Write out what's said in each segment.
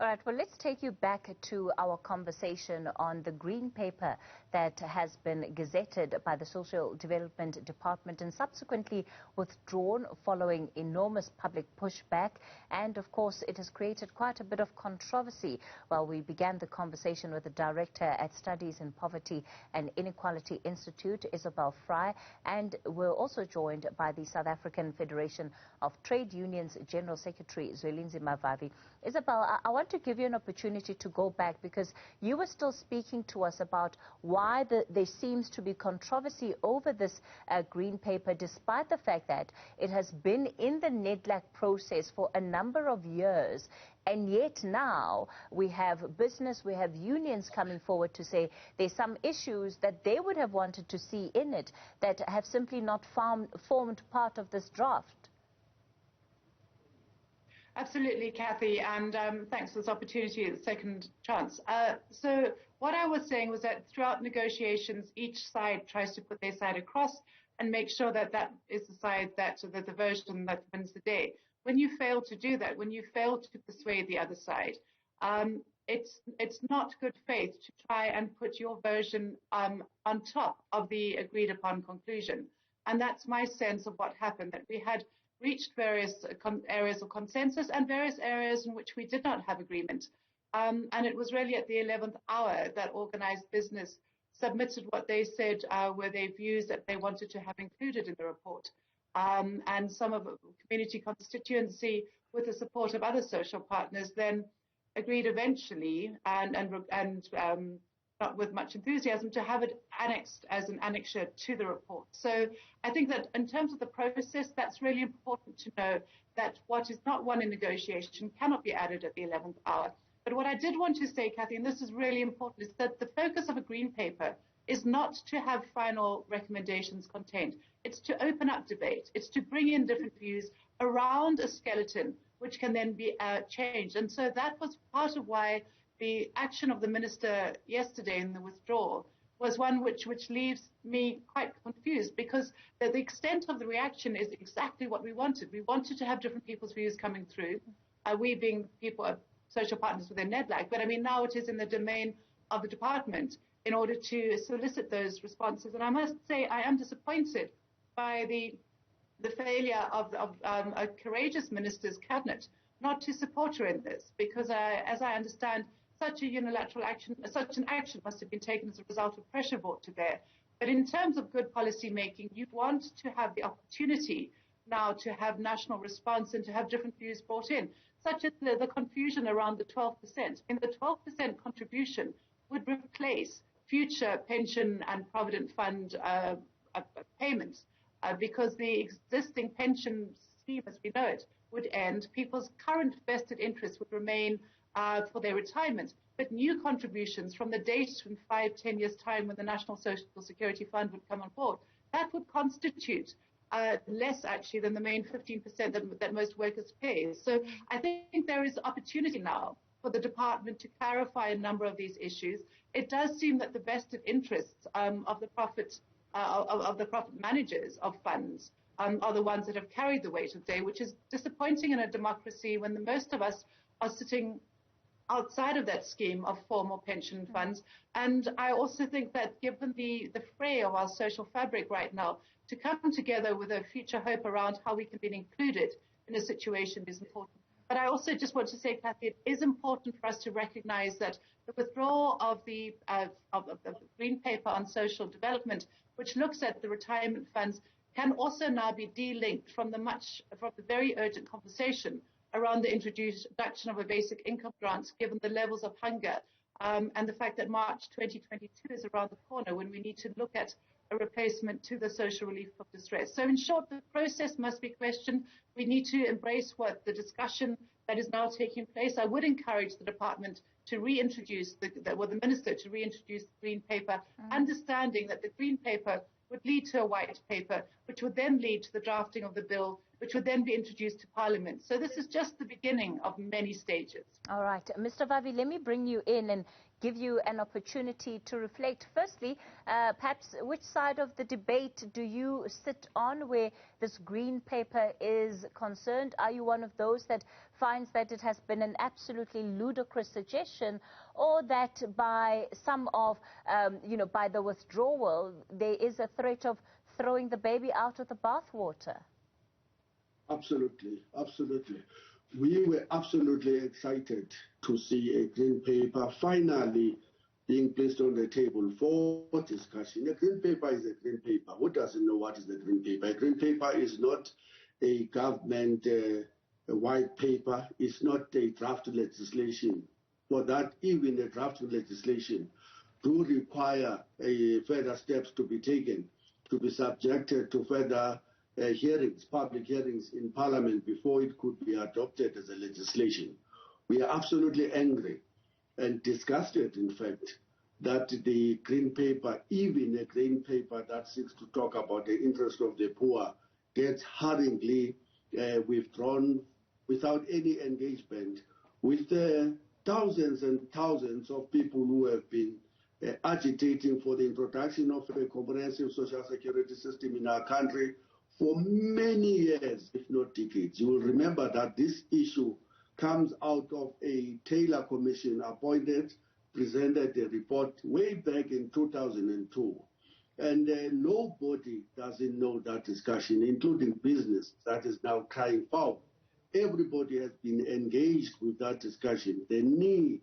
All right, well, let's take you back to our conversation on the green paper that has been gazetted by the Social Development Department and subsequently withdrawn following enormous public pushback. And, of course, it has created quite a bit of controversy. Well, we began the conversation with the director at Studies in Poverty and Inequality Institute, Isobel Frye, and we're also joined by the South African Federation of Trade Unions General Secretary, Lindiwe. Isobel, I want to give you an opportunity to go back because you were still speaking to us about why there seems to be controversy over this green paper, despite the fact that it has been in the NEDLAC process for a number of years. And yet now we have business, we have unions coming forward to say there's some issues that they would have wanted to see in it that have simply not formed part of this draft. Absolutely, Kathy, and thanks for this opportunity, the second chance. So what I was saying was that throughout negotiations, each side tries to put their side across and make sure that that is the side that the version that wins the day. When you fail to do that, when you fail to persuade the other side, it's not good faith to try and put your version on top of the agreed upon conclusion. And that's my sense of what happened, that we had reached various areas of consensus and various areas in which we did not have agreement. And it was really at the 11th hour that organized business submitted what they said were their views that they wanted to have included in the report. And some of the community constituency, with the support of other social partners, then agreed eventually and not with much enthusiasm, to have it annexed as an annexure to the report. So I think that in terms of the process, that's really important to know that what is not won in negotiation cannot be added at the 11th hour. But what I did want to say, Kathy, and this is really important, is that the focus of a green paper is not to have final recommendations contained. It's to open up debate. It's to bring in different views around a skeleton, which can then be changed. And so that was part of why the action of the minister yesterday in the withdrawal was one which leaves me quite confused, because the extent of the reaction is exactly what we wanted. We wanted to have different people's views coming through, we being people, social partners within NEDLAC. But I mean, now it is in the domain of the department in order to solicit those responses. And I must say I am disappointed by the failure of a courageous minister's cabinet not to support her in this, because as I understand, such an action must have been taken as a result of pressure brought to bear. But in terms of good policy making, you'd want to have the opportunity now to have national response and to have different views brought in, such as the confusion around the 12%. And the 12% contribution would replace future pension and provident fund payments, because the existing pension scheme, as we know it, would end. People's current vested interests would remain for their retirement, but new contributions from the date in 5-10 years' time when the National Social Security Fund would come on board, that would constitute less actually than the main 15% that most workers pay. So I think there is opportunity now for the department to clarify a number of these issues. It does seem that the vested interests of the profit managers of funds are the ones that have carried the weight of day, which is disappointing in a democracy when the most of us are sitting outside of that scheme of formal pension funds. And I also think that given the fray of our social fabric right now, to come together with a future hope around how we can be included in a situation is important. But I also just want to say, Kathy, it is important for us to recognize that the withdrawal of the Green Paper on Social Development, which looks at the retirement funds, can also now be de-linked from the very urgent conversation around the introduction of a basic income grant, given the levels of hunger and the fact that March 2022 is around the corner when we need to look at a replacement to the social relief of distress. So in short, the process must be questioned. We need to embrace what the discussion that is now taking place. I would encourage the department to reintroduce, the minister to reintroduce the green paper, understanding that the green paper would lead to a white paper, which would then lead to the drafting of the bill which would then be introduced to Parliament. So this is just the beginning of many stages. All right. Mr. Vavi, let me bring you in and give you an opportunity to reflect. Firstly, perhaps which side of the debate do you sit on where this green paper is concerned? Are you one of those that finds that it has been an absolutely ludicrous suggestion, or that by some of, by the withdrawal, there is a threat of throwing the baby out with the bathwater? Absolutely, absolutely. We were absolutely excited to see a green paper finally being placed on the table for discussion. A green paper is a green paper. Who doesn't know what is a green paper? A green paper is not a government white paper. It's not a draft legislation. For that, even a draft legislation do require further steps to be taken, to be subjected to further hearings, public hearings in Parliament before it could be adopted as a legislation. We are absolutely angry and disgusted, in fact, that the green paper, even a green paper that seeks to talk about the interest of the poor, gets hurriedly withdrawn without any engagement with thousands and thousands of people who have been agitating for the introduction of a comprehensive social security system in our country for many years, if not decades. You will remember that this issue comes out of a Taylor Commission appointed, presented a report way back in 2002. And nobody doesn't know that discussion, including business that is now crying foul. Everybody has been engaged with that discussion. The need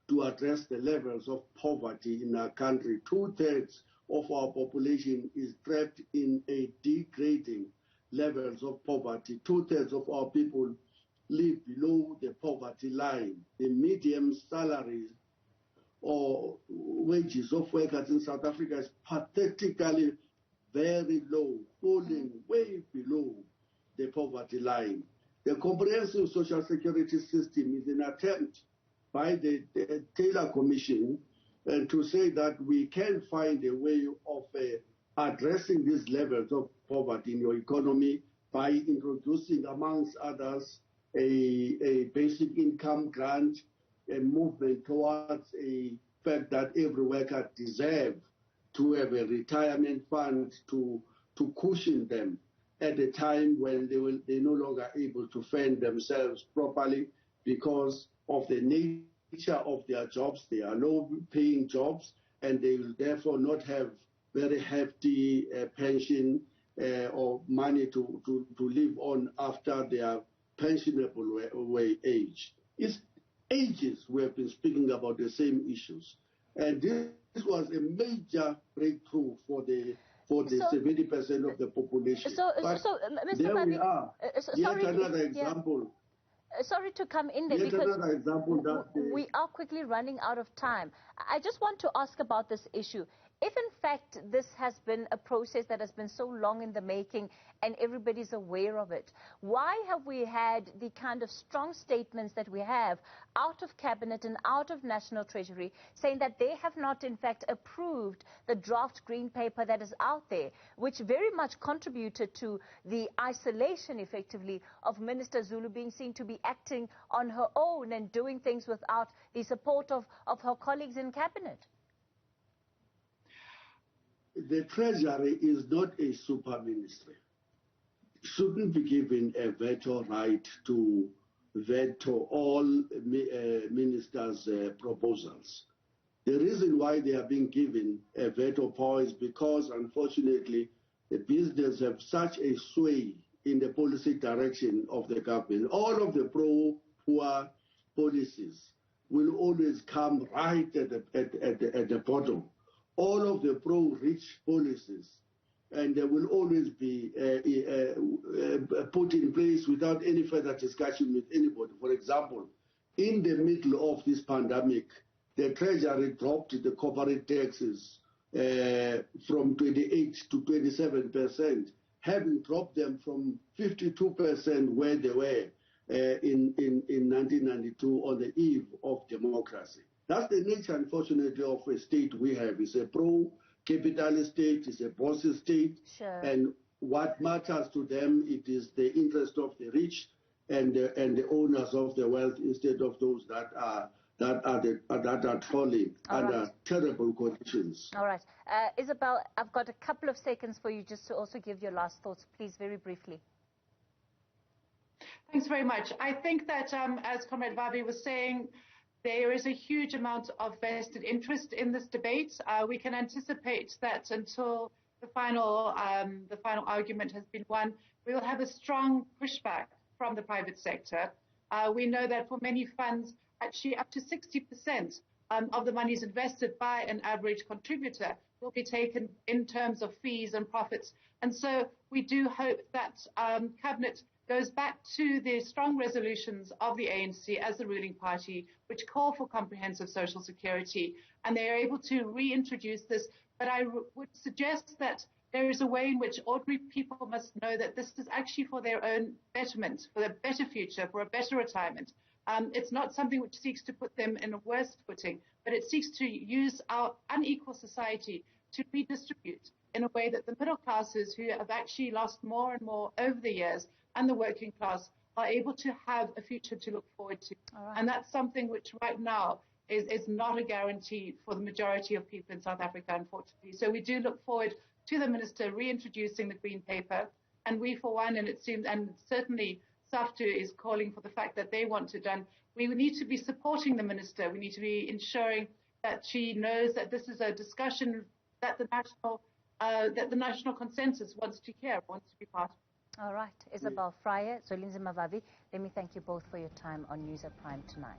to address the levels of poverty in our country. 2/3 of our population is trapped in a degrading levels of poverty. 2/3 of our people live below the poverty line. The median salary or wages of workers in South Africa is pathetically very low, falling way below the poverty line. The comprehensive social security system is an attempt by the Taylor Commission to say that we can find a way of addressing these levels of poverty in your economy by introducing, amongst others, a basic income grant, a movement towards a fact that every worker deserves to have a retirement fund to cushion them at a time when they're no longer able to fend themselves properly because of the nature of their jobs. They are low-paying jobs, and they will therefore not have very hefty pension or money to live on after their pensionable age. It's ages we have been speaking about the same issues, and this was a major breakthrough for the 70% of the population. So, Mr. There Vavi, we are. Yet another example. Sorry to come in there Yet because another example that we are quickly running out of time. I just want to ask about this issue. If in fact this has been a process that has been so long in the making and everybody's aware of it, why have we had the kind of strong statements that we have out of Cabinet and out of National Treasury saying that they have not in fact approved the draft green paper that is out there, which very much contributed to the isolation effectively of Minister Zulu being seen to be acting on her own and doing things without the support of her colleagues in Cabinet? The Treasury is not a super ministry. Shouldn't be given a veto right to veto all ministers' proposals. The reason why they are being given a veto power is because, unfortunately, the business have such a sway in the policy direction of the government. All of the pro-poor policies will always come right at the bottom. All of the pro-rich policies, and they will always be put in place without any further discussion with anybody. For example, in the middle of this pandemic, the Treasury dropped the corporate taxes from 28 to 27%, having dropped them from 52% where they were in 1992 on the eve of democracy. That's the nature, unfortunately, of a state we have. It's a pro-capitalist state, it's a bossy state, Sure. and what matters to them, it is the interest of the rich and the owners of the wealth instead of those that are trolling under terrible conditions. All right. Isobel, I've got a couple of seconds for you just to also give your last thoughts, please, very briefly. Thanks very much. I think that, as Comrade Vavi was saying, there is a huge amount of vested interest in this debate. We can anticipate that until the final argument has been won, we will have a strong pushback from the private sector. We know that for many funds, actually up to 60% of the monies invested by an average contributor will be taken in terms of fees and profits. And so we do hope that Cabinet goes back to the strong resolutions of the ANC as the ruling party, which call for comprehensive social security, and they are able to reintroduce this. But I would suggest that there is a way in which ordinary people must know that this is actually for their own betterment, for a better future, for a better retirement. It's not something which seeks to put them in a worse footing, but it seeks to use our unequal society to redistribute in a way that the middle classes, who have actually lost more and more over the years, and the working class are able to have a future to look forward to. And that's something which right now is not a guarantee for the majority of people in South Africa, unfortunately. So we do look forward to the Minister reintroducing the Green Paper. And we, for one, and it seems, and certainly SAFTU is calling for the fact that they want it done, we need to be supporting the Minister. We need to be ensuring that she knows that this is a discussion that the national consensus wants to hear, wants to be part of. All right. Isobel, Frye, Lindiwe Zulu, let me thank you both for your time on News at Prime tonight.